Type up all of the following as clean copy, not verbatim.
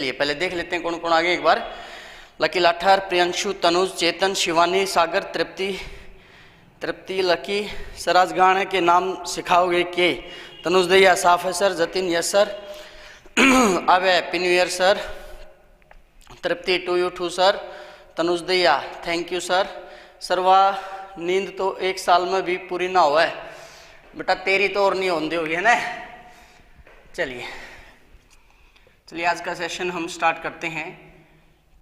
चलिए पहले देख लेते हैं कौन कौन आगे एक बार। लकी लाठर, प्रियंशु, तनुज, चेतन, शिवानी, सागर, तृप्ति, लकी। सर आज गाने के नाम सिखाओगे के? तनुज दैया साफ है सर। Jatin yes sir. अब happy new year sir. Tripti to you too sir. Tanuj Daiya thank you sir. सरवा नींद तो एक साल में भी पूरी ना हुआ है बेटा, तेरी तो और नहीं होती होगी है ना। चलिए आज का सेशन हम स्टार्ट करते हैं।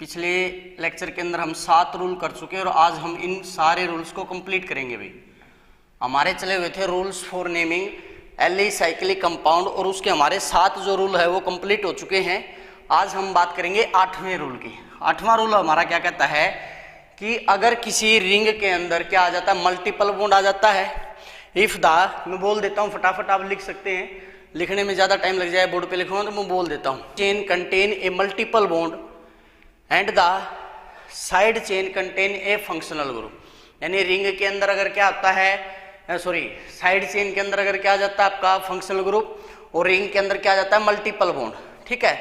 पिछले लेक्चर के अंदर हम 7 रूल कर चुके हैं और आज हम इन सारे रूल्स को कंप्लीट करेंगे। भाई हमारे चले हुए थे rules for naming alicyclic compound और उसके हमारे 7 जो रूल है वो कंप्लीट हो चुके हैं। आज हम बात करेंगे 8वें रूल की। 8वां रूल हमारा क्या कहता है कि अगर किसी रिंग के अंदर क्या आ जाता है, मल्टीपल बॉन्ड आ जाता है। इफ द, मैं बोल देता हूँ फटाफट आप लिख सकते हैं, लिखने में ज़्यादा टाइम लग जाए बोर्ड पे लिखूँगा तो मैं बोल देता हूँ। Chain contain a multiple bond and the side chain contain a functional group. यानी रिंग के अंदर अगर क्या आता है, साइड चेन के अंदर अगर क्या आ जाता है आपका फंक्शनल ग्रुप और रिंग के अंदर क्या आ जाता है मल्टीपल बॉन्ड, ठीक है।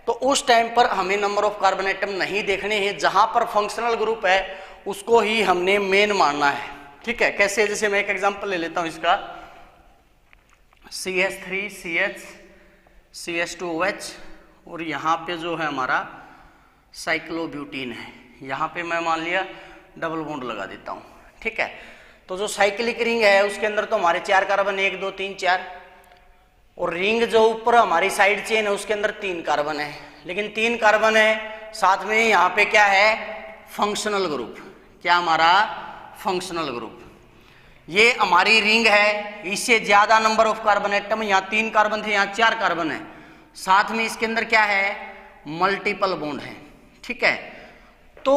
तो उस टाइम पर हमें नंबर ऑफ कार्बन एटम नहीं देखने हैं, जहां पर फंक्शनल ग्रुप है उसको ही हमने मेन मानना है, ठीक है। कैसे, जैसे मैं एक एग्जांपल ले लेता हूं इसका, CH3CH CH2OH और यहाँ पे जो है हमारा साइक्लोब्यूटीन है, यहाँ पे मैं मान लिया डबल बॉन्ड लगा देता हूँ, ठीक है। तो जो साइक्लिक रिंग है उसके अंदर तो हमारे 4 कार्बन 1 2 3 4 और रिंग जो ऊपर हमारी साइड चेन है उसके अंदर 3 कार्बन है, लेकिन 3 कार्बन है साथ में यहाँ पे क्या है फंक्शनल ग्रुप। क्या हमारा फंक्शनल ग्रुप, ये हमारी रिंग है, इससे ज्यादा नंबर ऑफ कार्बन एटम, यहाँ 3 कार्बन थे यहाँ 4 कार्बन है, साथ में इसके अंदर क्या है मल्टीपल बॉन्ड है, ठीक है। तो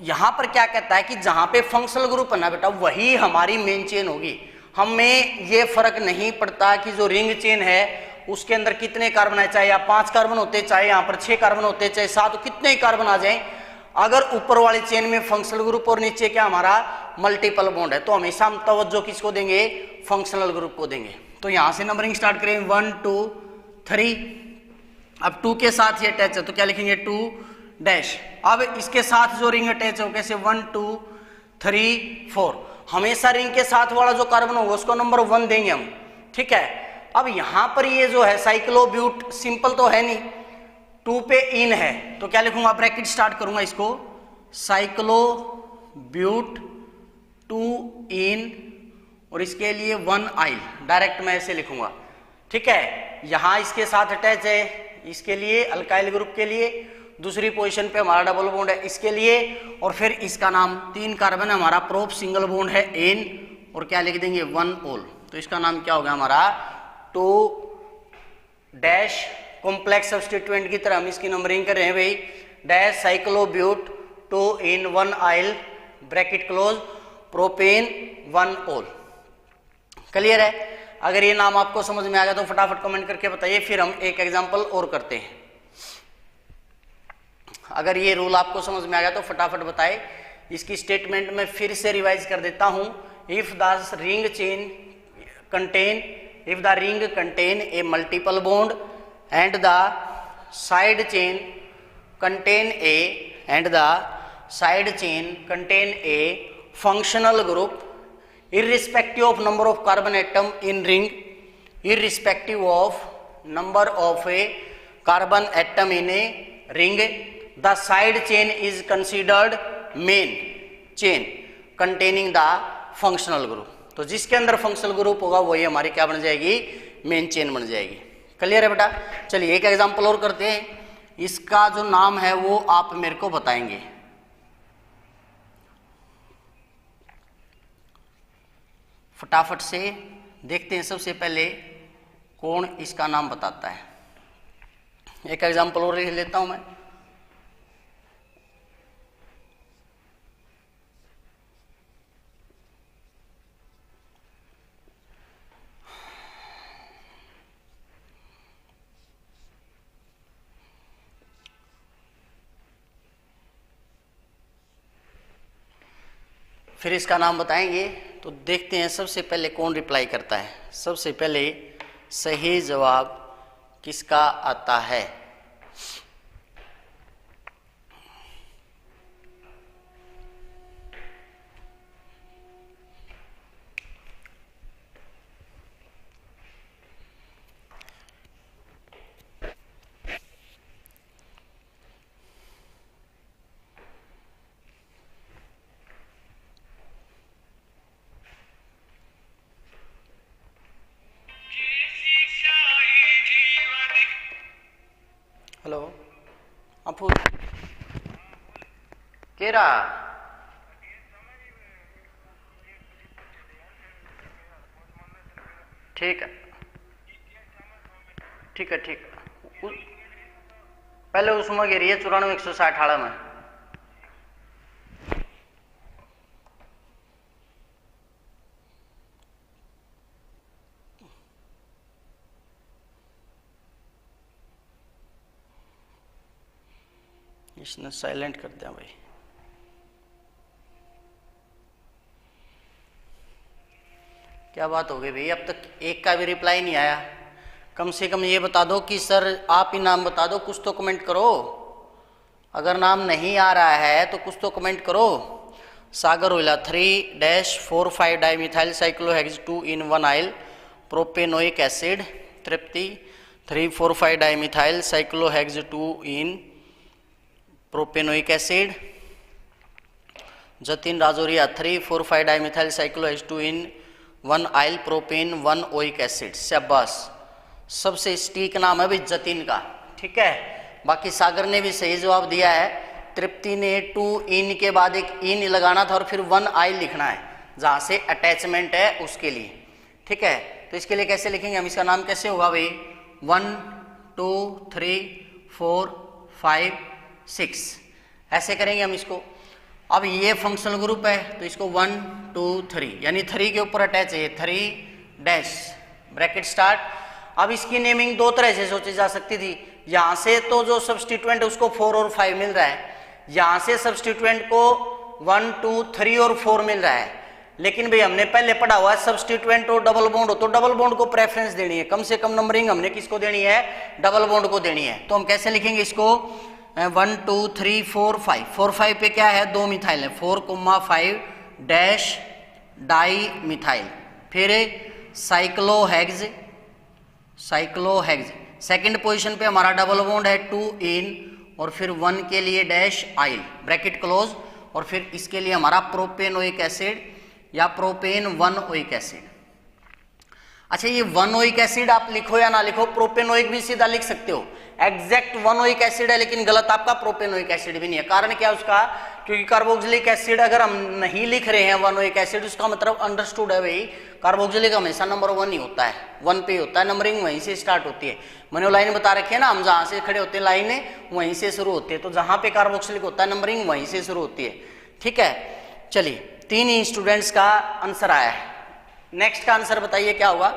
यहां पर क्या कहता है कि जहां पे फंक्शनल ग्रुप है ना बेटा वही हमारी मेन चेन होगी। हमें ये फर्क नहीं पड़ता कि जो रिंग चेन है उसके अंदर कितने कार्बन है, चाहे यहाँ 5 कार्बन होते, चाहे यहाँ पर 6 कार्बन होते, चाहे 7, कितने ही कार्बन आ जाए, अगर ऊपर वाली चेन में फंक्शनल ग्रुप और नीचे क्या हमारा मल्टीपल बॉन्ड है तो हमेशा हम तवज्जो किसको देंगे, फंक्शनल ग्रुप को देंगे। तो यहां से नंबरिंग स्टार्ट करें 1 2 3। अब 2 के साथ ये अटैच है तो क्या लिखेंगे 2 डैश। अब इसके साथ जो रिंग अटैच हो कैसे 1 2 3 4, हमेशा रिंग के साथ वाला जो कार्बन होगा उसको नंबर 1 देंगे हम, ठीक है। अब यहां पर ये जो है साइक्लोब्यूट सिंपल तो है नहीं, 2 पे इन है तो क्या लिखूंगा, ब्रैकेट स्टार्ट करूंगा इसको, साइक्लोब्यूट 2 इन और इसके लिए 1 आइल, डायरेक्ट मैं ऐसे लिखूंगा, ठीक है। यहां इसके साथ अटैच है, इसके लिए अल्काइल ग्रुप के लिए दूसरी पोजीशन पे हमारा डबल बॉन्ड है इसके लिए, और फिर इसका नाम 3 कार्बन हमारा प्रोप सिंगल बॉन्ड है एन और क्या लिख देंगे 1 ओल, तो इसका नाम क्या होगा हमारा 2 डैश कॉम्प्लेक्स सब्स्टिट्यूएंट की तरह हम इसकी नंबरिंग कर रहे हैं भाई, डैश साइक्लोब्यूट 2 इन 1 आइल ब्रैकेट क्लोज प्रोपेन 1 ओल। क्लियर है? अगर ये नाम आपको समझ में आ गया तो फटाफट कमेंट करके बताइए, फिर हम एक एग्जांपल और करते हैं। अगर ये रूल आपको समझ में आ गया तो फटाफट बताए। इसकी स्टेटमेंट में फिर से रिवाइज कर देता हूं। If the ring contain a multiple bond and the side chain contain a functional group irrespective of number of carbon atom in ring, irrespective of number of a carbon atom in a ring, the side chain is considered main chain containing the functional group। तो जिसके अंदर functional group होगा वही हमारी क्या बन जाएगी, main chain बन जाएगी। क्लियर है बेटा? चलिए एक एग्जांपल और करते हैं। इसका जो नाम है वो आप मेरे को बताएंगे। फटाफट से देखते हैं सबसे पहले कौन इसका नाम बताता है। एक एग्जांपल और लिख लेता हूं मैं। फिर इसका नाम बताएंगे तो देखते हैं सबसे पहले कौन रिप्लाई करता है। सबसे पहले सही जवाब किसका आता है? अफू केरा ठीक है, ठीक है, ठीक है। पहले उसमें गिरी है 94,160 में। इसने साइलेंट कर दिया भाई। क्या बात हो गई भाई, अब तक एक का भी रिप्लाई नहीं आया। कम से कम ये बता दो कि सर आप ही नाम बता दो, कुछ तो कमेंट करो। अगर नाम नहीं आ रहा है तो कुछ तो कमेंट करो। सागर ओइला 3-45 dimethyl cyclohex 2 in 1 yl propanoic acid. Tripti 3,4,5 dimethyl cyclohex 2 in propanoic acid. Jatin Rajoria 3,4,5 dimethyl cyclohex 2 in 1 yl propane 1 oic acid. शाबाश, सबसे स्टीक नाम है भाई जतिन का, ठीक है। बाकी सागर ने भी सही जवाब दिया है। तृप्ति ने 2 in के बाद एक इन लगाना था और फिर 1 आइल लिखना है जहां से अटैचमेंट है उसके लिए, ठीक है। तो इसके लिए कैसे लिखेंगे हम, इसका नाम कैसे होगा भाई, 1 2 3 4 5 6 ऐसे करेंगे हम इसको। अब ये फंक्शनल ग्रुप है तो इसको 1 2 3 यानी 3 के ऊपर अटैच है 3 डैश ब्रैकेट स्टार्ट। अब इसकी नेमिंग दो तरह से सोची जा सकती थी। यहां से तो जो सब्स्टिट्यूएंट उसको 4 और 5 मिल रहा है, यहां से सब्स्टिट्यूएंट को 1 2 3 और 4 मिल रहा है। लेकिन भाई हमने पहले पढ़ा हुआ है सब्स्टिट्यूएंट और डबल बॉन्ड हो तो डबल बॉन्ड को प्रेफरेंस देनी है, कम से कम नंबरिंग हमने किसको देनी है, डबल बॉन्ड को देनी है। तो हम कैसे लिखेंगे इसको, 1 2 3 4 5 4 5 पे क्या है, 2 मिथाइल है, 4,5 डैश डाई मिथाइल। फिर साइक्लोहेक्स, साइक्लोहेक्स सेकंड पोजीशन पे हमारा डबल बॉन्ड है 2 in और फिर 1 के लिए डैश आइल ब्रैकेट क्लोज और फिर इसके लिए हमारा प्रोपेनोइक एसिड या प्रोपेन 1 ओइक एसिड। अच्छा ये 1 ओइक एसिड आप लिखो या ना लिखो, प्रोपेनोइक भी सीधा लिख सकते हो। एग्जैक्ट 1 ओइक एसिड है लेकिन गलत आपका प्रोपेनोइक एसिड भी नहीं है। कारण क्या उसका, क्योंकि कार्बोक्सिलिक एसिड अगर हम नहीं लिख रहे हैं 1 ओइक एसिड, उसका मतलब अंडरस्टूड है भाई कार्बोक्सिलिक हमेशा नंबर 1 ही होता है, 1 पे ही होता है, नंबरिंग वहीं से स्टार्ट होती है। मैंने लाइन बता रखी है ना, हम जहां से खड़े होते हैं लाइनें वहीं से शुरू होती है, तो जहां पे कार्बोक्सिलिक होता है नंबरिंग वहीं से शुरू होती है, ठीक है। चलिए 3 ही स्टूडेंट्स का आंसर आया है। नेक्स्ट का आंसर बताइए क्या होगा।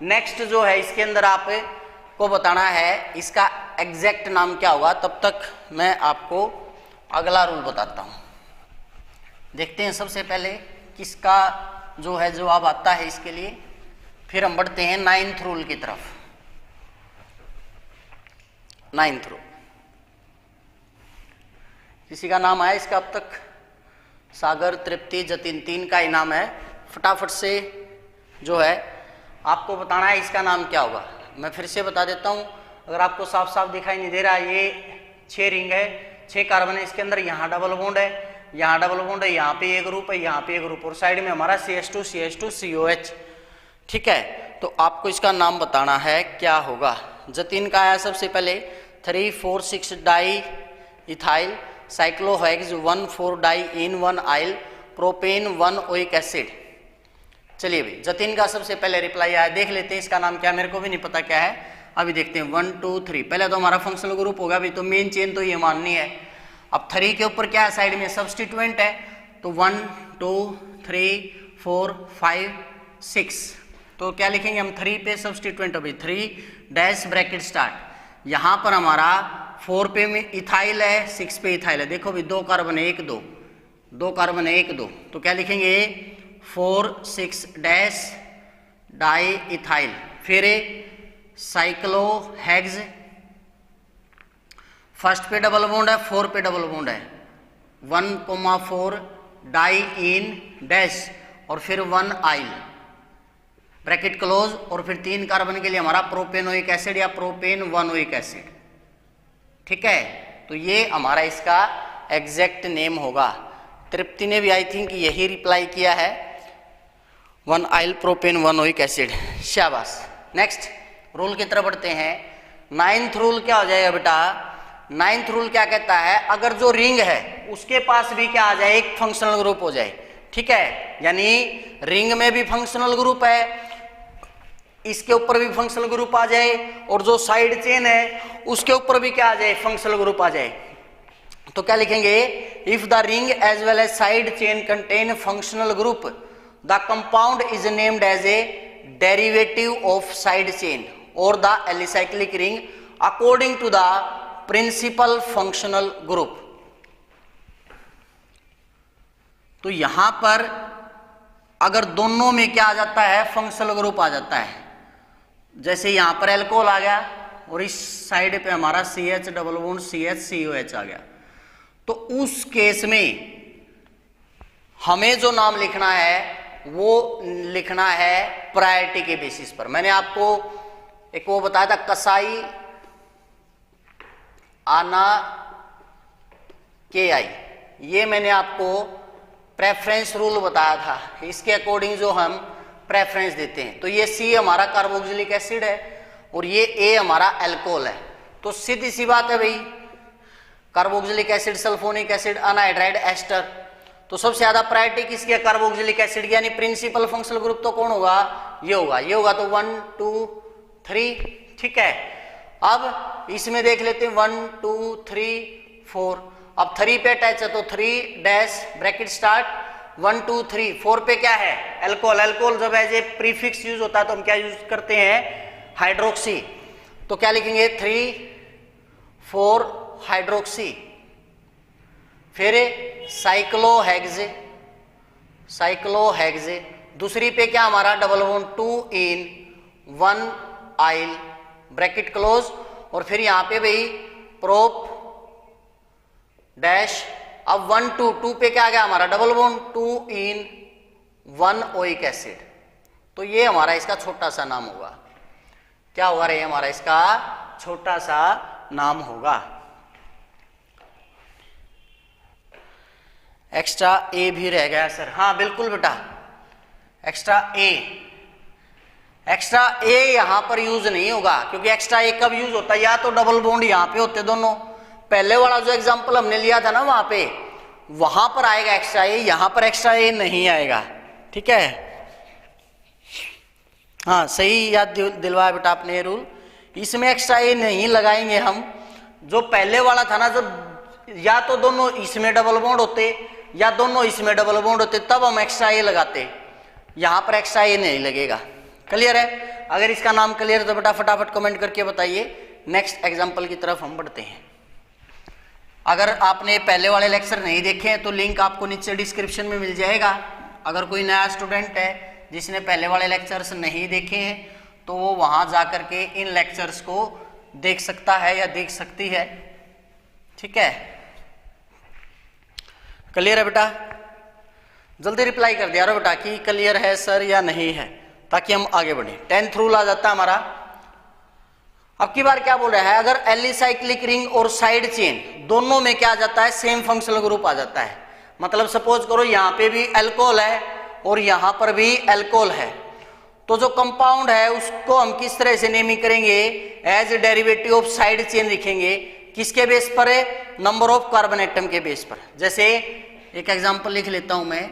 नेक्स्ट जो है इसके अंदर आप को बताना है इसका एग्जैक्ट नाम क्या होगा। तब तक मैं आपको अगला रूल बताता हूं। देखते हैं सबसे पहले किसका जो है जवाब आता है इसके लिए, फिर हम बढ़ते हैं 9th रूल की तरफ। 9th रूल किसी का नाम आया इसका अब तक, सागर, तृप्ति, जतिन, 3 का ही नाम है। फटाफट से जो है आपको बताना है इसका नाम क्या होगा। मैं फिर से बता देता हूं, अगर आपको साफ साफ दिखाई नहीं दे रहा, ये 6 रिंग है, 6 कार्बन है इसके अंदर, यहाँ डबल बॉन्ड है, यहाँ डबल बॉन्ड है, यहाँ पे एक ग्रुप है, यहाँ पे एक ग्रुप और साइड में हमारा CH2 CH2 COH, ठीक है। तो आपको इसका नाम बताना है क्या होगा। जतिन का आया सबसे पहले 3,4,6 di ethyl cyclohex 1,4 di in 1 yl propane 1 oic acid. चलिए भाई जतिन का सबसे पहले रिप्लाई आया, देख लेते हैं इसका नाम क्या, मेरे को भी नहीं पता क्या है, अभी देखते हैं। 1 2 3 पहले तो हमारा फंक्शनल ग्रुप होगा भाई, तो मेन चेन तो ये माननी है। अब 3 के ऊपर क्या है, साइड में सब्स्टिट्यूएंट है, तो 1 2 3 4 5 6, तो क्या लिखेंगे हम, 3 पे सब्स्टिट्यूएंट अभी 3 डैश ब्रैकेट स्टार्ट। यहां पर हमारा 4 पे में इथाइल है, 6 पे इथाइल है, देखो भाई 2 कार्बन है 1 2, 2 कार्बन है 1 2, तो क्या लिखेंगे 4 6 डैश डाई इथाइल। फिर साइक्लोहेक्स, फर्स्ट पे डबल बॉन्ड है, 4 पे डबल बॉन्ड है, 1,4 डाई इन डैश और फिर 1 आइल ब्रैकेट क्लोज और फिर 3 कार्बन के लिए हमारा प्रोपेनोइक एसिड या प्रोपेन 1 ओइक एसिड, ठीक है। तो ये हमारा इसका एग्जैक्ट नेम होगा। तृप्ति ने भी आई थिंक यही रिप्लाई किया है, 1 आइल प्रोपेन 1 ओइक एसिड, शाबाश। नेक्स्ट रूल की तरफ बढ़ते हैं। 9th रूल क्या हो जाएगा बेटा, नाइन्थ रूल क्या कहता है, अगर जो रिंग है उसके पास भी क्या आ जाए, एक फंक्शनल ग्रुप हो जाए, ठीक है, यानी रिंग में भी फंक्शनल ग्रुप है, इसके ऊपर भी फंक्शनल ग्रुप आ जाए, और जो साइड चेन है उसके ऊपर भी क्या आ जाए, फंक्शनल ग्रुप आ जाए, तो क्या लिखेंगे, if the ring as well as side chain contain functional group the compound is named as a derivative of side chain और the alicyclic ring according to the principal functional group. तो यहां पर अगर दोनों में क्या आ जाता है, फंक्शनल ग्रुप आ जाता है, जैसे यहां पर एल्कोहल आ गया और इस साइड पे हमारा CH double bond CH COH आ गया, तो उस केस में हमें जो नाम लिखना है वो लिखना है प्रायोरिटी के बेसिस पर। मैंने आपको एक वो बताया था, कसाई आना KI, ये मैंने आपको प्रेफरेंस रूल बताया था, इसके अकॉर्डिंग जो हम प्रेफरेंस देते हैं। तो ये C हमारा कार्बोक्सिलिक एसिड है और ये A हमारा अल्कोहल है, तो सीधी सी बात है भाई, carboxylic acid, sulphonic acid, anhydride ester, तो सबसे ज्यादा प्रायोरिटी किसकी है, कार्बोक्सिलिक एसिड की, यानी प्रिंसिपल फंक्शनल ग्रुप तो कौन होगा, ये होगा, ये होगा, तो 1 2 3, ठीक है। अब इसमें देख लेते हैं 1 2 3 4, अब 3 पे अटैच है तो 3 डैश ब्रैकेट स्टार्ट 1 2 3, 4 पे क्या है, अल्कोहल, अल्कोहल जब एज ए प्रीफिक्स यूज होता है तो हम क्या यूज करते हैं, हाइड्रोक्सी, तो क्या लिखेंगे 3 4 हाइड्रोक्सी, फिर साइक्लोहेक्से, साइक्लोहेक्से, दूसरी पे क्या हमारा डबल बॉन्ड 2 इन 1 आइल ब्रैकेट क्लोज, और फिर यहां पे भाई प्रोप डैश, अब 1 2 2 पे क्या आ गया हमारा डबल बॉन्ड 2 इन 1 ओइक एसिड, तो ये हमारा इसका छोटा सा नाम होगा, क्या होगा रे, हमारा इसका छोटा सा नाम होगा। एक्स्ट्रा ए भी रह गया सर, हाँ बिल्कुल बेटा, एक्स्ट्रा ए, एक्स्ट्रा ए यहां पर यूज नहीं होगा, क्योंकि एक्स्ट्रा ए कब यूज होता है, या तो डबल बॉन्ड यहां पे होते दोनों, पहले वाला जो एग्जांपल हमने लिया था ना वहां पे, वहां पर आएगा एक्स्ट्रा ए, यहां पर एक्स्ट्रा ए नहीं आएगा, ठीक है, हाँ सही याद दिलवाया बेटा आपने ये रूल, इसमें एक्स्ट्रा ए नहीं लगाएंगे हम, जो पहले वाला था ना, जब या तो दोनों इसमें डबल बॉन्ड होते या दोनों इसमें डबल बॉन्ड होते, तब हम एक्स्ट्रा ए लगाते, यहां पर एक्स्ट्रा ए नहीं लगेगा। क्लियर है? अगर इसका नाम क्लियर है तो बेटा फटाफट कमेंट करके बताइए। नेक्स्ट एग्जांपल की तरफ हम बढ़ते हैं। अगर आपने पहले वाले लेक्चर नहीं देखे हैं तो लिंक आपको नीचे डिस्क्रिप्शन में मिल जाएगा। अगर कोई नया स्टूडेंट है जिसने पहले वाले लेक्चर्स नहीं देखे हैं तो वो वहां जाकर के इन लेक्चर्स को देख सकता है या देख सकती है, ठीक है। क्लियर है बेटा? जल्दी रिप्लाई कर दिया बेटा कि क्लियर है सर या नहीं है, ताकि हम आगे बढ़े। 10th रूल आ जाता है हमारा। अब की बार क्या बोल रहा है, अगर एलिसाइक्लिक रिंग और साइड चेन दोनों में क्या आ जाता है, सेम फंक्शनल ग्रुप आ जाता है। मतलब सपोज करो यहाँ पे भी अल्कोहल है और यहाँ पर भी अल्कोहल है, तो जो कंपाउंड है उसको हम किस तरह से नेमिंग करेंगे, as derivative of side chain लिखेंगे। किसके बेस पर है? नंबर ऑफ कार्बन एटम के बेस पर। जैसे एक एग्जांपल लिख लेता हूं मैं,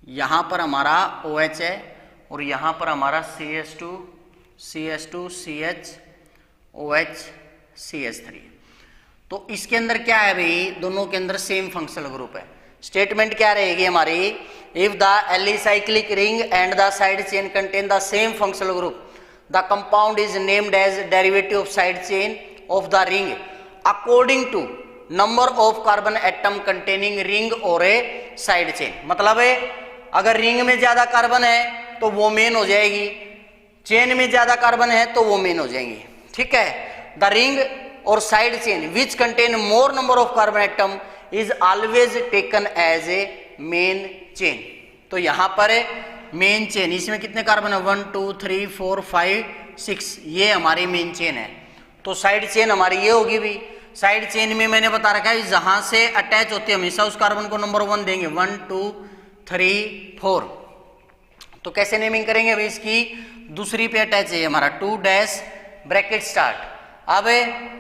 यहां पर हमारा OH है और यहां पर हमारा CH2 CH OH CH3। तो इसके अंदर क्या है भाई, दोनों के अंदर सेम फंक्शनल ग्रुप है। स्टेटमेंट क्या रहेगी हमारी, if the alicyclic ring and the side chain contain the same functional group the compound is named as derivative of side chain of the ring according to number of carbon atom containing ring और a side chain. मतलब है अगर ring में ज्यादा carbon है तो वो main हो जाएगी, चेन में ज्यादा कार्बन है तो वो मेन हो जाएंगी, ठीक है। द रिंग और side chain which contain more number of carbon atom is always taken as a main chain. तो यहां पर मेन चेन, इसमें कितने कार्बन है, 1 2 3 4 5 6, ये हमारी मेन चेन है। तो साइड चेन हमारी ये होगी भी। साइड चेन में मैंने बता रखा है जहां से अटैच होते हैं हमेशा उस कार्बन को नंबर 1 देंगे, 1 2 3 4। तो कैसे नेमिंग करेंगे भाई इसकी, दूसरी पे अटैच है हमारा 2 डैश ब्रैकेट स्टार्ट अब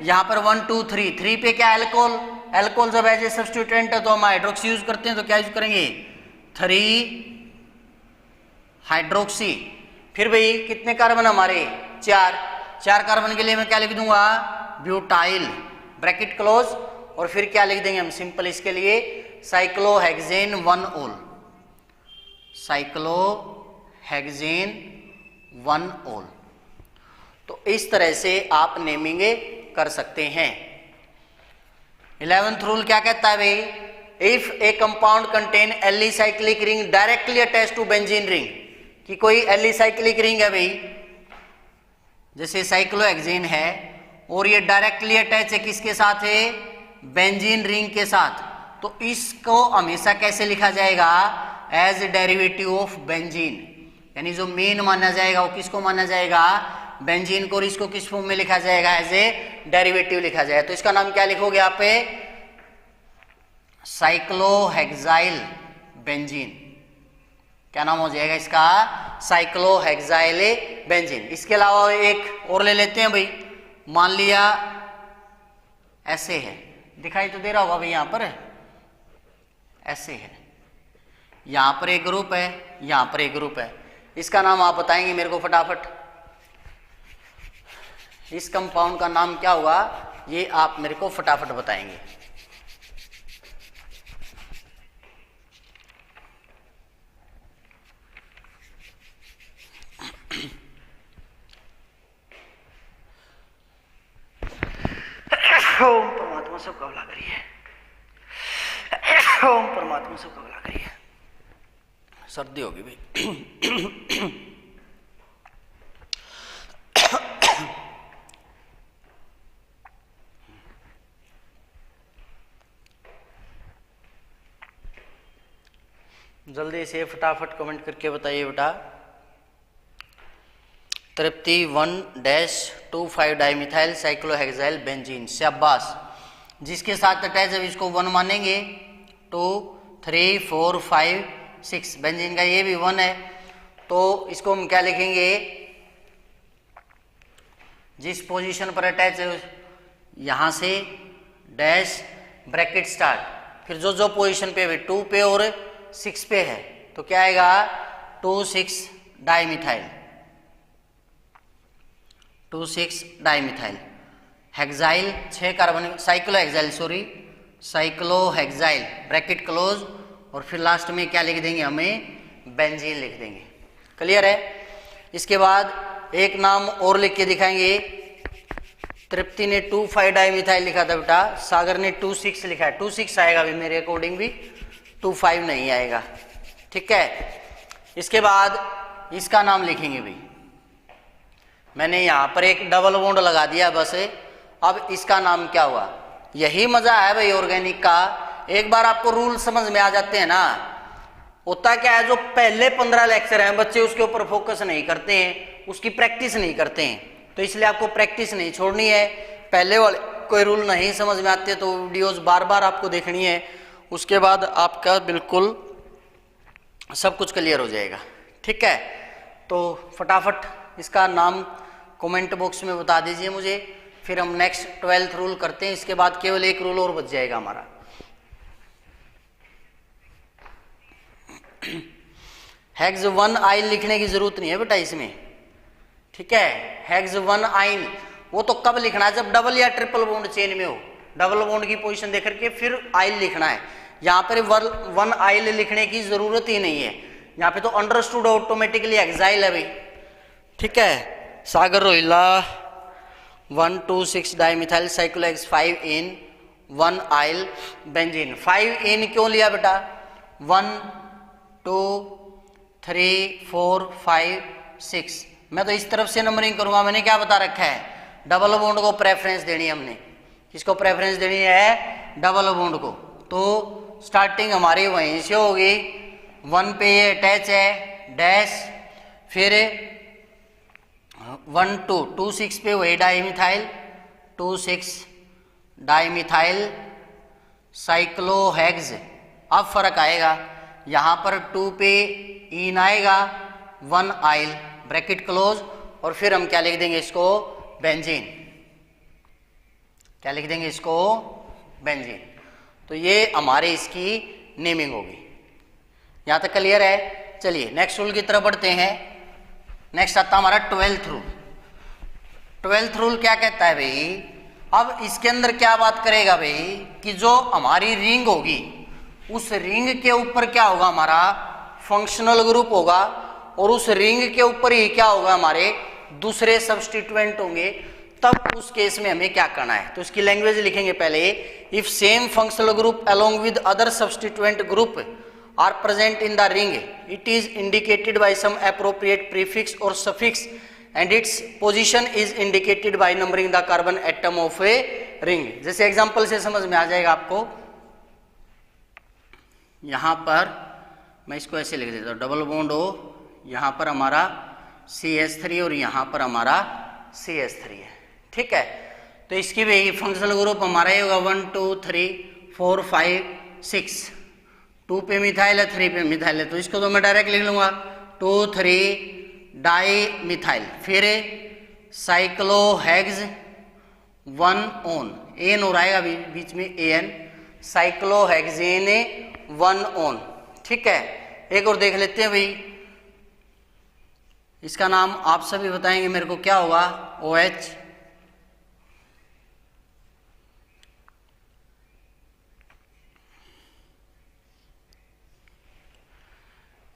यहाँ पर 1 2 3 3 पे क्या एल्कोहल, एल्कोहल जब एज ए सब्स्टिट्यूएंट है तो हम हाइड्रोक्सी यूज करते हैं, तो क्या यूज करेंगे 3 हाइड्रोक्सी। फिर भाई कितने कार्बन हमारे 4 कार्बन के लिए मैं क्या लिख दूंगा ब्यूटाइल ब्रैकेट क्लोज, और फिर क्या लिख देंगे हम सिंपल इसके लिए साइक्लोहेक्सेन 1 ओल, साइक्लोहेक्सेन 1 ओल। तो इस तरह से आप नेमिंग कर सकते हैं। 11th रूल क्या कहता है भाई, if a compound contain alicyclic ring directly attach to benzene ring, कि कोई एलिसाइक्लिक रिंग है भाई जैसे साइक्लोहेक्सेन है और ये डायरेक्टली अटैच है किसके साथ है बेंजीन रिंग के साथ, तो इसको हमेशा कैसे लिखा जाएगा एज डेरिवेटिव ऑफ बेंजीन, यानी जो मेन माना जाएगा वो किसको माना जाएगा बेंजीन को, और इसको किस फॉर्म में लिखा जाएगा एज ए डेरिवेटिव लिखा जाएगा। तो इसका नाम क्या लिखोगे आप साइक्लोहेक्साइल बेंजीन, क्या नाम हो जाएगा इसका साइक्लोहेक्साइल बेंजीन। इसके अलावा एक और ले लेते हैं भाई, मान लिया ऐसे है, दिखाई तो दे रहा होगा भाई यहाँ पर ऐसे है, यहां पर एक ग्रुप है, यहां पर एक ग्रुप है, इसका नाम आप बताएंगे मेरे को फटाफट, इस कंपाउंड का नाम क्या हुआ ये आप मेरे को फटाफट बताएंगे। ओम परमात्मा सबका भला करिए, ओम परमात्मा सबका भला करिए। सर्दी होगी भाई। जल्दी से फटाफट कमेंट करके बताइए बेटा। तृप्ति 1-2,5 डाइमिथाइल साइक्लोहेक्साइल बेंजीन, शाबाश। जिसके साथ अटैच है इसको 1 मानेंगे, 2 3 4 5 6, बेंजीन का ये भी 1 है, तो इसको हम क्या लिखेंगे जिस पोजीशन पर अटैच है यहां से डैश ब्रैकेट स्टार्ट, फिर जो जो पोजीशन पे है 2 पे और 6 पे है तो क्या आएगा 2,6 dimethyl, 2,6 dimethyl hexyl 6 carbon, cyclohexyl sorry cyclohexyl bracket close, और फिर लास्ट में क्या लिख देंगे हमें बेंजीन लिख देंगे। क्लियर है। इसके बाद एक नाम और लिख के दिखाएंगे, तृप्ति ने 2,5 डाइमिथाइल लिखा था बेटा, सागर ने 2,6 लिखा है, 2,6 आएगा भी मेरे अकॉर्डिंग भी, 2,5 नहीं आएगा, ठीक है। इसके बाद इसका नाम लिखेंगे भाई, मैंने यहां पर एक डबल बॉन्ड लगा दिया बस। अब इसका नाम क्या हुआ, यही मजा है भाई ऑर्गेनिक का, एक बार आपको रूल समझ में आ जाते हैं ना, होता क्या है जो पहले 15 लेक्चर हैं बच्चे उसके ऊपर फोकस नहीं करते हैं, उसकी प्रैक्टिस नहीं करते हैं, तो इसलिए आपको प्रैक्टिस नहीं छोड़नी है। पहले वाले कोई रूल नहीं समझ में आते तो वीडियोस बार बार आपको देखनी है, उसके बाद आपका बिल्कुल सब कुछ क्लियर हो जाएगा, ठीक है। तो फटाफट इसका नाम कमेंट बॉक्स में बता दीजिए मुझे, फिर हम नेक्स्ट 12th रूल करते हैं, इसके बाद केवल एक रूल और बच जाएगा हमारा। हेक्स 1 आइन लिखने की जरूरत नहीं है बेटा इसमें, ठीक है। हेक्स 1 आइन वो तो कब लिखना है जब डबल या ट्रिपल बॉन्ड चेन में हो, डबल बॉन्ड की पोजीशन देख करके फिर आइल लिखना है। यहाँ पर 1 आइल लिखने की जरूरत ही नहीं है, यहाँ पे तो अंडरस्टूड ऑटोमेटिकली हेक्साइल है भाई, ठीक है। सागर रोहिला 1,2,6 डाइमिथाइल साइक्लोहेक्स 5 इन 1 आइल बेंजीन। 5 इन क्यों लिया बेटा, 1 2 3 4 5 6, मैं तो इस तरफ से नंबरिंग करूंगा, मैंने क्या बता रखा है डबल बॉन्ड को प्रेफरेंस देनी है हमने, किसको प्रेफरेंस देनी है डबल बॉन्ड को, तो स्टार्टिंग हमारी वहीं से होगी, 1 पे ये अटैच है डैश, फिर 1 2 2,6 पे वही डाइमिथाइल 2,6 डाइमिथाइल साइक्लोहेक्स। अब फर्क आएगा, यहां पर 2 पे इन आएगा 1 आइल ब्रैकेट क्लोज, और फिर हम क्या लिख देंगे इसको बेंजीन, क्या लिख देंगे इसको, बेंजीन। तो ये हमारे इसकी नेमिंग होगी। यहां तक क्लियर है। चलिए नेक्स्ट रूल की तरफ बढ़ते हैं। नेक्स्ट आता हमारा 12th रूल। 12th रूल क्या कहता है भाई, अब इसके अंदर क्या बात करेगा भाई कि जो हमारी रिंग होगी उस रिंग के ऊपर क्या होगा, हमारा फंक्शनल ग्रुप होगा, और उस रिंग के ऊपर ही क्या होगा, हमारे दूसरे सब्स्टिट्यूएंट होंगे। तब उस केस में हमें क्या करना है, तो इसकी लैंग्वेज लिखेंगे पहले। If same functional group along with other substituent group are present in the ring, it is indicated by some appropriate prefix और suffix and its position is indicated by numbering the carbon atom of a ring. जैसे example से समझ में आ जाएगा आपको। यहां पर मैं इसको ऐसे लिख देता हूं, डबल बॉन्ड हो, यहां पर हमारा CH3 और यहां पर हमारा CH3 है, ठीक है। तो इसकी भी फंक्शनल ग्रुप हमारा ये होगा 1 2 3 4 5 6। 2 पे मिथाइल है, 3 पे मिथाइल है, तो इसको तो मैं डायरेक्ट लिख लूंगा 2 3 डाई मिथाइल। फिर साइक्लोहेक्स 1 ओन, एन हो रहेगा बीच में AN, साइक्लोहेक्सेन 1 ओन, ठीक है। एक और देख लेते हैं भाई, इसका नाम आप सभी बताएंगे मेरे को, क्या होगा, OH।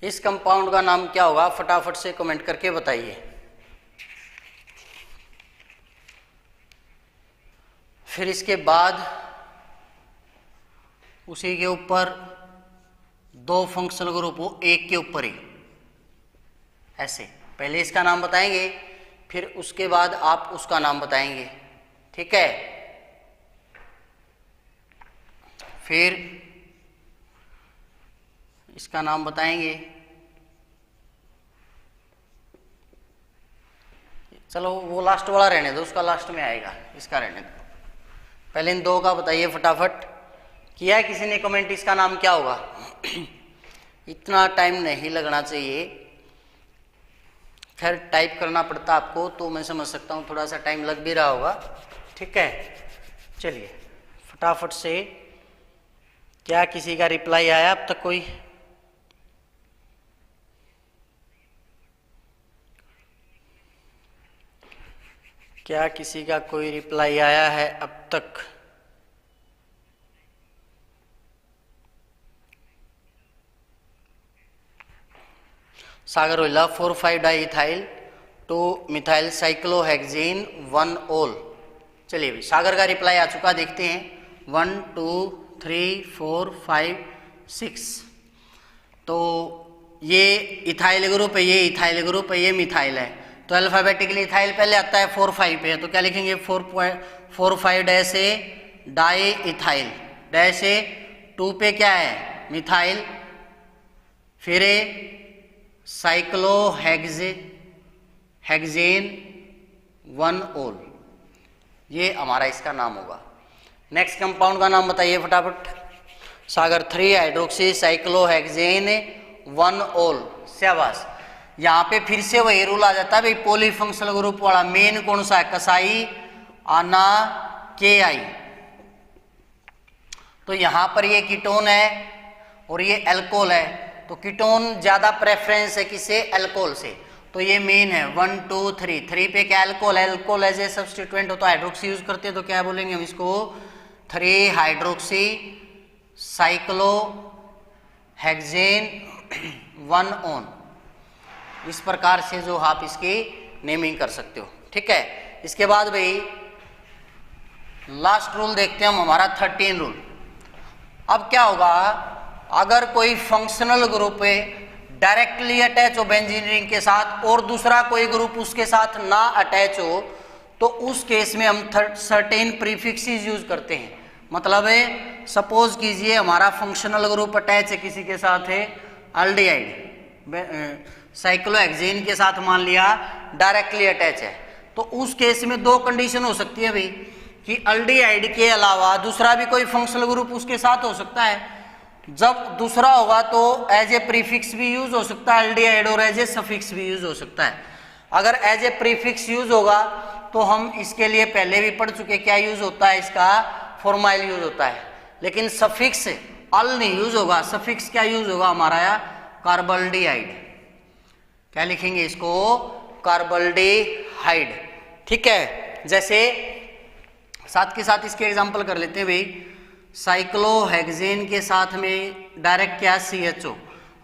इस कंपाउंड का नाम क्या होगा, फटाफट से कमेंट करके बताइए। फिर इसके बाद उसी के ऊपर 2 फंक्शनल ग्रुप हो, एक के ऊपर ही, ऐसे। पहले इसका नाम बताएंगे, फिर उसके बाद आप उसका नाम बताएंगे, ठीक है। फिर इसका नाम बताएंगे। चलो वो लास्ट वाला रहने दो, उसका लास्ट में आएगा, इसका रहने दो। पहले इन 2 का बताइए फटाफट। किया है किसी ने कमेंट, इसका नाम क्या होगा? इतना टाइम नहीं लगना चाहिए, खैर टाइप करना पड़ता आपको तो मैं समझ सकता हूँ, थोड़ा सा टाइम लग भी रहा होगा, ठीक है। चलिए फटाफट से, क्या किसी का रिप्लाई आया अब तक कोई? क्या किसी का कोई रिप्लाई आया है अब तक? सागर ओइला 4,5 डाइइथाइल 2 मिथाइल साइक्लोहेक्सेन 1 ओल। चलिए भाई सागर का रिप्लाई आ चुका, देखते हैं। 1 2 3 4 5 6। तो ये इथाइल ग्रुप है, ये इथाइल ग्रुप है, ये मिथाइल है। तो अल्फाबेटिकली इथाइल पहले आता है, 4 5 पे है, तो क्या लिखेंगे 4 5 डैश ए डाई इथाइल डैश ए 2 पे क्या है मिथाइल, फिर ए साइक्लोहेक्सेन 1 ओल, ये हमारा इसका नाम होगा। नेक्स्ट कंपाउंड का नाम बताइए फटाफट। सागर 3 हाइड्रोक्सी साइक्लोहेक्सेन 1 ओल। शाबाश। यहाँ पे फिर से वही रूल आ जाता है भाई, पॉलीफंक्शनल ग्रुप वाला। मेन कौन सा है? कसाई आना KI। तो यहाँ पर ये कीटोन है और ये एल्कोहल है, तो कीटोन ज्यादा प्रेफरेंस है किसे? एल्कोहल से। तो ये मेन है 1 2 3। 3 पे क्या एल्कोहल है, एल्कोहल एज ए सब्स्टिट्यूएंट हो तो हाइड्रोक्सी यूज करते हैं, तो क्या बोलेंगे हम इसको 3 हाइड्रोक्सी साइक्लोहेक्सेन 1 ओन। इस प्रकार से जो आप इसकी नेमिंग कर सकते हो, ठीक है। इसके बाद भाई लास्ट रूल देखते हैं हम, हमारा 13 रूल। अब क्या होगा, अगर कोई फंक्शनल ग्रुप डायरेक्टली अटैच हो बेंजीन रिंग के साथ और दूसरा कोई ग्रुप उसके साथ ना अटैच हो, तो उस केस में हम सर्टेन प्रीफिक्सेस यूज करते हैं। मतलब है सपोज कीजिए हमारा फंक्शनल ग्रुप अटैच है किसी के साथ है एल्डिहाइड, साइक्लोहेक्सेन के साथ मान लिया डायरेक्टली अटैच है, तो उस केस में 2 कंडीशन हो सकती है भाई, कि एल्डिहाइड के अलावा दूसरा भी कोई फंक्शनल ग्रुप उसके साथ हो सकता है। जब दूसरा होगा तो एज ए प्रीफिक्स भी यूज हो सकता है एल्डिहाइड, और एज ए सफिक्स भी यूज हो सकता है। अगर एज ए प्रीफिक्स यूज होगा तो हम इसके लिए पहले भी पढ़ चुके, क्या यूज होता है इसका, फॉर्माइल यूज होता है। लेकिन सफिक्स अल नहीं यूज होगा, सफिक्स क्या यूज होगा हमारा, कार्बल्डिहाइड। क्या लिखेंगे इसको, कार्बल्डिहाइड। ठीक है, जैसे साथ के साथ इसके एग्जांपल कर लेते हैं भाई। साइक्लोहेक्सेन के साथ में डायरेक्ट क्या, CHO,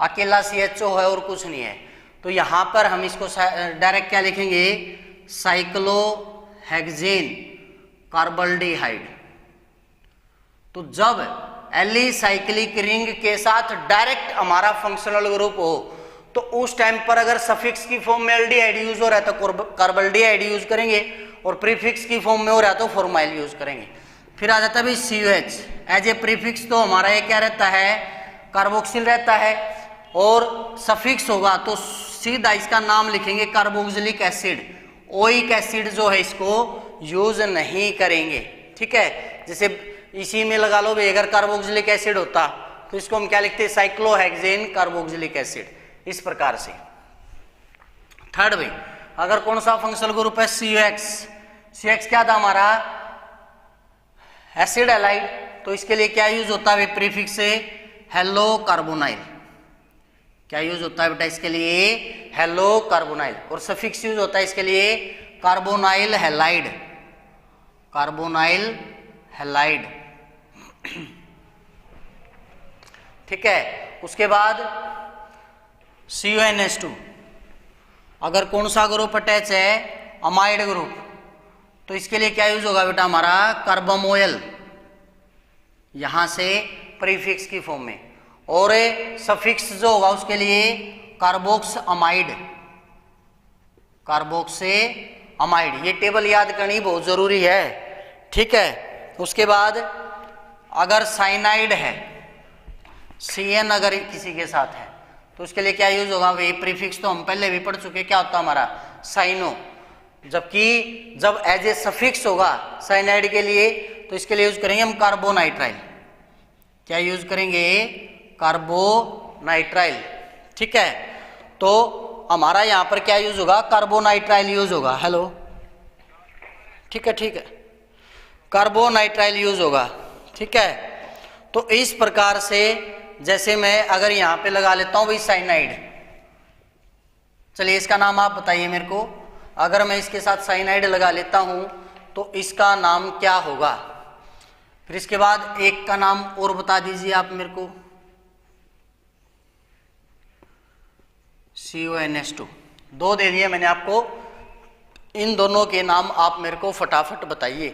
अकेला CHO है और कुछ नहीं है, तो यहां पर हम इसको डायरेक्ट क्या लिखेंगे, साइक्लोहेक्सेन कार्बल्डिहाइड। तो जब एलिसाइक्लिक रिंग के साथ डायरेक्ट हमारा फंक्शनल ग्रुप हो, तो उस टाइम पर अगर सफिक्स की फॉर्म में एल्डिहाइड यूज हो रहा है तो कार्बल्डिहाइड यूज करेंगे, और प्रीफिक्स की फॉर्म में हो रहा है तो फॉर्माइल यूज करेंगे। फिर आ जाता है भाई COH एज ए प्रीफिक्स, तो हमारा ये क्या रहता है, कार्बोक्सिल रहता है, और सफिक्स होगा तो सीधा इसका नाम लिखेंगे कार्बोक्सिलिक एसिड। ओइक एसिड जो है इसको यूज नहीं करेंगे। ठीक है, जैसे इसी में लगा लो भाई, अगर कार्बोक्सिलिक एसिड होता तो इसको हम क्या लिखते हैं, साइक्लोहेक्सेन कार्बोक्सिलिक एसिड, इस प्रकार से। थर्ड भाई, अगर कौन सा फंक्शनल ग्रुप है, COX क्या था हमारा, एसिड एलाइड, तो इसके लिए क्या यूज होता है, प्रीफिक्स से हेलो कार्बोनाइल। क्या यूज होता है बेटा इसके लिए, हेलो कार्बोनाइल, और सफिक्स यूज होता है इसके लिए कार्बोनाइल हैलाइड, कार्बोनाइल हैलाइड। ठीक है, उसके बाद CONH2, अगर कौन सा ग्रुप अटैच है, अमाइड ग्रुप, तो इसके लिए क्या यूज होगा बेटा हमारा, कार्बमोयल, यहां से प्रीफिक्स की फॉर्म में, और सफिक्स जो होगा उसके लिए कार्बोक्स अमाइड, कार्बोक्से अमाइड। ये टेबल याद करनी बहुत जरूरी है। ठीक है, उसके बाद अगर साइनाइड है, CN अगर किसी के साथ है, तो उसके लिए क्या यूज होगा भाई, प्रीफिक्स तो हम पहले भी पढ़ चुके, क्या होता है हमारा, साइनो। जबकि जब एज ए सफिक्स होगा साइनाइड के लिए, तो इसके लिए यूज करेंगे हम कार्बोनाइट्राइल। क्या यूज करेंगे, कार्बोनाइट्राइल। ठीक है, तो हमारा यहां पर क्या यूज होगा, कार्बोनाइट्राइल यूज होगा। हेलो, ठीक है, ठीक है, कार्बोनाइट्राइल यूज होगा। ठीक है, तो इस प्रकार से, जैसे मैं अगर यहां पे लगा लेता हूं भाई साइनाइड, चलिए इसका नाम आप बताइए मेरे को, अगर मैं इसके साथ साइनाइड लगा लेता हूं तो इसका नाम क्या होगा। फिर इसके बाद एक का नाम और बता दीजिए आप मेरे को, CONH2, 2 दे दिए मैंने आपको, इन दोनों के नाम आप मेरे को फटाफट बताइए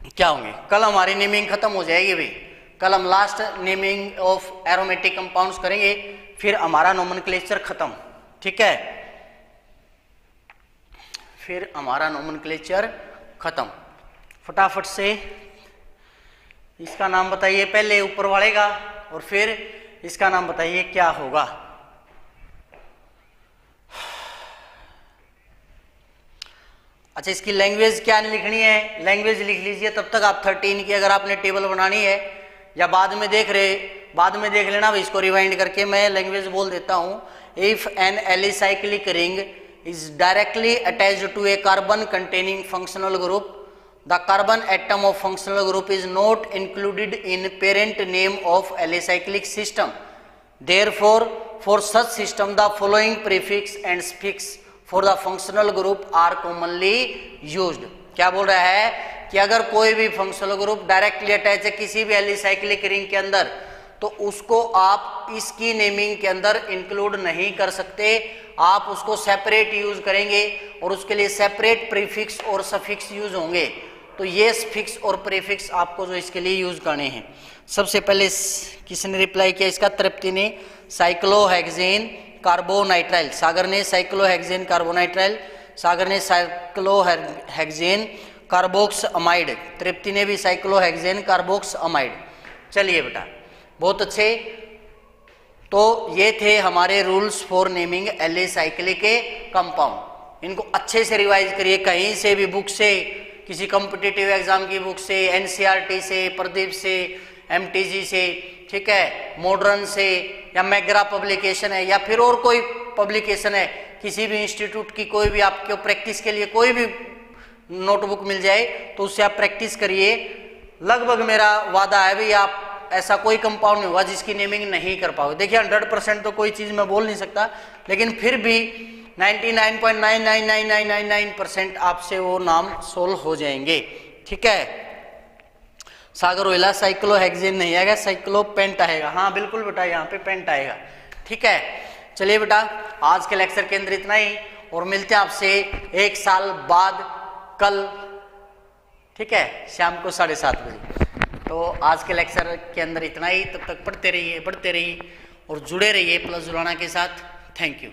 क्या होंगे। कल हमारी नेमिंग खत्म हो जाएगी भाई, कल हम last naming of aromatic compounds करेंगे, फिर हमारा नोमेनक्लेचर खत्म। ठीक है, फिर हमारा नोमेनक्लेचर खत्म। फटाफट से इसका नाम बताइए, पहले ऊपर वाले का, और फिर इसका नाम बताइए क्या होगा। अच्छा, इसकी लैंग्वेज क्या लिखनी है, लैंग्वेज लिख लीजिए। तब तक आप 13 की अगर आपने टेबल बनानी है, या बाद में देख लेना, इसको रिवाइंड करके मैं लैंग्वेज बोल देता हूं। If an alicyclic ring is directly attached to a carbon containing functional group, the carbon atom of functional group is not included in parent name of alicyclic system. Therefore, for such system the following prefix and suffix for the functional group are commonly used. क्या बोल रहा है कि अगर कोई भी functional group directly attach है किसी भी एलिसाइक्लिक रिंग के अंदर, तो उसको आप इसकी नेमिंग के अंदर इंक्लूड नहीं कर सकते, आप उसको सेपरेट यूज करेंगे, और उसके लिए सेपरेट प्रीफिक्स और सफिक्स यूज होंगे। तो ये सफिक्स और प्रीफिक्स आपको जो इसके लिए यूज करने हैं। सबसे पहले किसने रिप्लाई किया इसका, तृप्ति ने, साइक्लोहेक्सेन कार्बोनाइट्राइल, सागर ने साइक्लोहेक्सेन कार्बोनाइट्राइल, सागर ने साइक्लोहेक्सेन कार्बोक्स अमाइड, तृप्ति ने भी साइक्लोहेक्सेन कार्बोक्स अमाइड। चलिए बेटा, बहुत अच्छे। तो ये थे हमारे rules for naming alicyclic compound. इनको अच्छे से रिवाइज करिए, कहीं से भी बुक से, किसी कॉम्पिटिटिव एग्जाम की बुक से, NCERT से, प्रदीप से, MTG से, ठीक है, मॉडर्न से, या मैग्रा पब्लिकेशन है, या फिर और कोई पब्लिकेशन है, किसी भी इंस्टीट्यूट की कोई भी आपको प्रैक्टिस के लिए कोई भी नोटबुक मिल जाए तो उससे आप प्रैक्टिस करिए। लगभग मेरा वादा है भाई आप ऐसा कोई कंपाउंड नहीं होगा जिसकी नेमिंग नहीं कर पाओगे। देखिए 100% तो कोई चीज़ मैं बोल नहीं सकता, लेकिन फिर भी 99.99999% आपसे वो नाम सोल्व हो जाएंगे। ठीक है, सागरोइला साइक्लोहेक्सेन नहीं आएगा, साइक्लोपेंट आएगा। हाँ बिल्कुल बेटा, यहाँ पे पेंट आएगा। ठीक है, चलिए बेटा आज के लेक्चर के अंदर इतना ही, और मिलते हैं आपसे 1 साल बाद कल। ठीक है, शाम को 7:30 बजे। तो आज के लेक्चर के अंदर इतना ही, तब तक पढ़ते रहिए, बढ़ते रहिए और जुड़े रहिए प्लस जुड़ाना के साथ। Thank you.